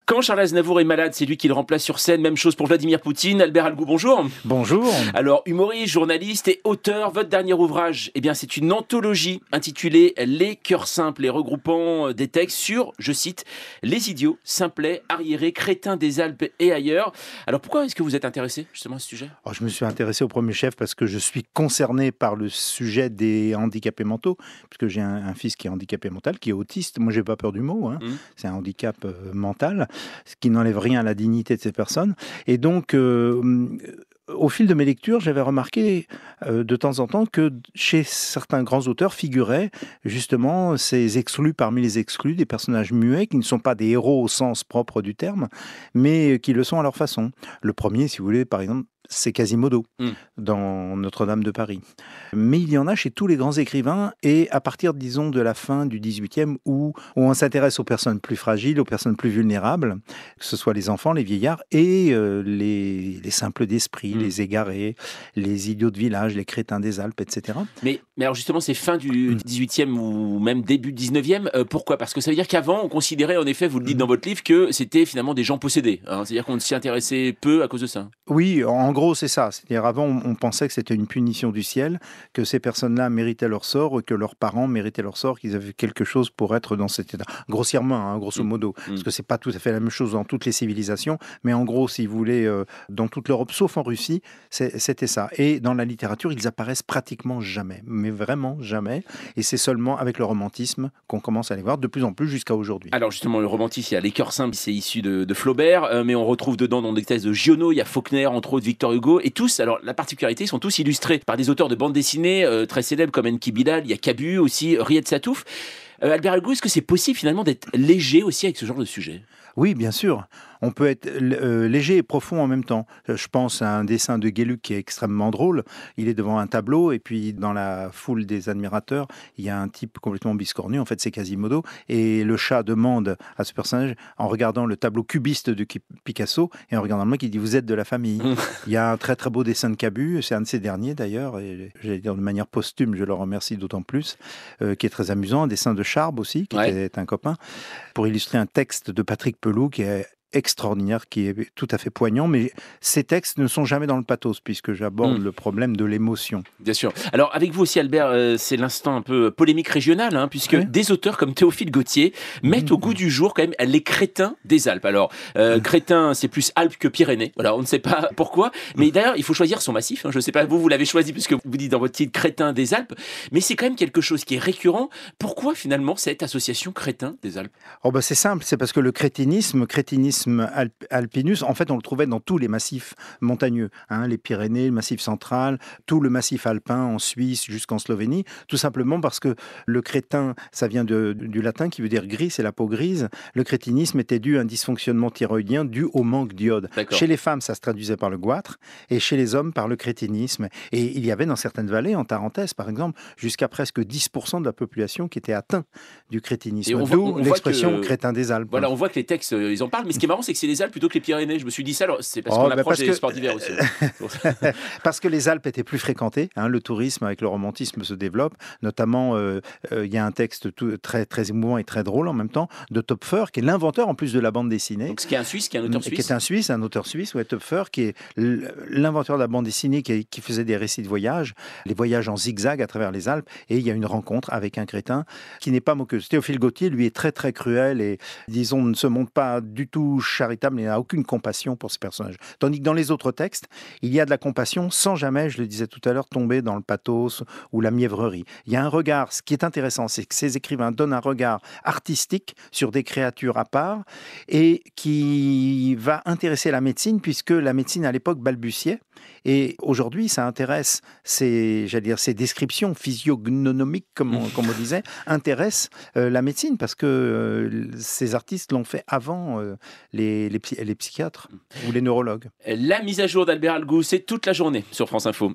Quand Charles Aznavour est malade, c'est lui qui le remplace sur scène. Même chose pour Vladimir Poutine. Albert Algou, bonjour. Bonjour. Alors, humoriste, journaliste et auteur, votre dernier ouvrage, eh bien, c'est une anthologie intitulée Les cœurs simples et regroupant des textes sur, je cite, les idiots, simplets, arriérés, crétins des Alpes et ailleurs. Alors, pourquoi est-ce que vous êtes intéressé justement à ce sujet ? Alors, je me suis intéressé au premier chef parce que je suis concerné par le sujet des handicapés mentaux, puisque j'ai un fils qui est handicapé mental, qui est autiste. Moi, j'ai pas peur du mot, hein. C'est un handicap mental, ce qui n'enlève rien à la dignité de ces personnes. Et donc, au fil de mes lectures, j'avais remarqué de temps en temps que chez certains grands auteurs figuraient justement ces exclus parmi les exclus, des personnages muets qui ne sont pas des héros au sens propre du terme, mais qui le sont à leur façon. Le premier, si vous voulez, par exemple, c'est Quasimodo dans Notre-Dame de Paris. Mais il y en a chez tous les grands écrivains et à partir, disons, de la fin du XVIIIe où on s'intéresse aux personnes plus fragiles, aux personnes plus vulnérables, que ce soit les enfants, les vieillards et les simples d'esprit, les égarés, les idiots de village, les crétins des Alpes, etc. Mais alors justement, c'est fin du XVIIIe ou même début XIXe. Pourquoi ? Parce que ça veut dire qu'avant, on considérait, en effet, vous le dites dans votre livre, que c'était finalement des gens possédés. Hein. C'est-à-dire qu'on s'y intéressait peu à cause de ça. Oui, en gros, c'est ça. C'est-à-dire avant, on pensait que c'était une punition du ciel, que ces personnes-là méritaient leur sort, que leurs parents méritaient leur sort, qu'ils avaient quelque chose pour être dans cet état. Grossièrement, hein, grosso modo. Parce que c'est pas tout à fait la même chose dans toutes les civilisations. Mais en gros, si vous voulez, dans toute l'Europe, sauf en Russie, c'était ça. Et dans la littérature, ils apparaissent pratiquement jamais. Mais vraiment jamais. Et c'est seulement avec le romantisme qu'on commence à les voir de plus en plus jusqu'à aujourd'hui. Alors justement, le romantisme, il y a Les cœurs simples, c'est issu de Flaubert, mais on retrouve dedans dans des textes de Giono, il y a Faulkner, entre autres Victor Hugo, et tous, alors la particularité, ils sont tous illustrés par des auteurs de bande dessinée très célèbres comme Enki Bilal, il y a Cabu aussi, Ried Satouf. Albert Hugo, est-ce que c'est possible finalement d'être léger aussi avec ce genre de sujet ? Oui, bien sûr. On peut être léger et profond en même temps. Je pense à un dessin de Guéluc qui est extrêmement drôle. Il est devant un tableau et puis dans la foule des admirateurs, il y a un type complètement biscornu, en fait c'est Quasimodo, et le chat demande à ce personnage, en regardant le tableau cubiste de Picasso et en regardant le mec, il dit « vous êtes de la famille ». Il y a un très très beau dessin de Cabu, c'est un de ses derniers d'ailleurs, et j'allais dire de manière posthume, je le remercie d'autant plus, qui est très amusant, un dessin de Charb aussi, qui était un copain, pour illustrer un texte de Patrick Pelloux qui est extraordinaire, qui est tout à fait poignant, mais ces textes ne sont jamais dans le pathos, puisque j'aborde le problème de l'émotion. Bien sûr. Alors, avec vous aussi, Albert, c'est l'instant un peu polémique régionale, hein, puisque des auteurs comme Théophile Gautier mettent au goût du jour quand même les crétins des Alpes. Alors, crétin, c'est plus Alpes que Pyrénées. Voilà, on ne sait pas pourquoi, mais d'ailleurs, il faut choisir son massif. Hein. Je ne sais pas, vous l'avez choisi, puisque vous dites dans votre titre crétin des Alpes, mais c'est quand même quelque chose qui est récurrent. Pourquoi, finalement, cette association crétin des Alpes ? Oh ben c'est simple, c'est parce que le crétinisme alpinus, en fait, on le trouvait dans tous les massifs montagneux, hein, les Pyrénées, le massif central, tout le massif alpin en Suisse jusqu'en Slovénie, tout simplement parce que le crétin, ça vient du latin qui veut dire gris, c'est la peau grise. Le crétinisme était dû à un dysfonctionnement thyroïdien dû au manque d'iode. Chez les femmes, ça se traduisait par le goitre, et chez les hommes, par le crétinisme. Et il y avait dans certaines vallées, en Tarentaise par exemple, jusqu'à presque 10% de la population qui était atteinte du crétinisme. D'où l'expression crétin des Alpes. Voilà, on voit que les textes, ils en parlent, mais ce qui est marrant, c'est que c'est les Alpes plutôt que les Pyrénées. Je me suis dit ça, alors c'est parce qu'on approche des sports d'hiver aussi. Parce que les Alpes étaient plus fréquentées, hein, le tourisme avec le romantisme se développe, notamment il y a un texte très, très émouvant et très drôle en même temps de Töpfer, qui est l'inventeur en plus de la bande dessinée. Donc, ce qui est un Suisse, qui est un auteur suisse. Qui est un auteur suisse, Töpfer, qui est l'inventeur de la bande dessinée, qui faisait des récits de voyage, les voyages en zigzag à travers les Alpes, et il y a une rencontre avec un crétin qui n'est pas moqueuse. Théophile Gautier, lui, est très très cruel et, disons, ne se montre pas du tout charitable, il n'a aucune compassion pour ces personnages. Tandis que dans les autres textes, il y a de la compassion sans jamais, je le disais tout à l'heure, tomber dans le pathos ou la mièvrerie. Il y a un regard, ce qui est intéressant, c'est que ces écrivains donnent un regard artistique sur des créatures à part et qui va intéresser la médecine, puisque la médecine à l'époque balbutiait. Et aujourd'hui, ça intéresse ces descriptions physiognomiques, comme on disait, intéressent la médecine, parce que ces artistes l'ont fait avant les psychiatres ou les neurologues. La mise à jour d'Albert Algou, c'est toute la journée sur France Info.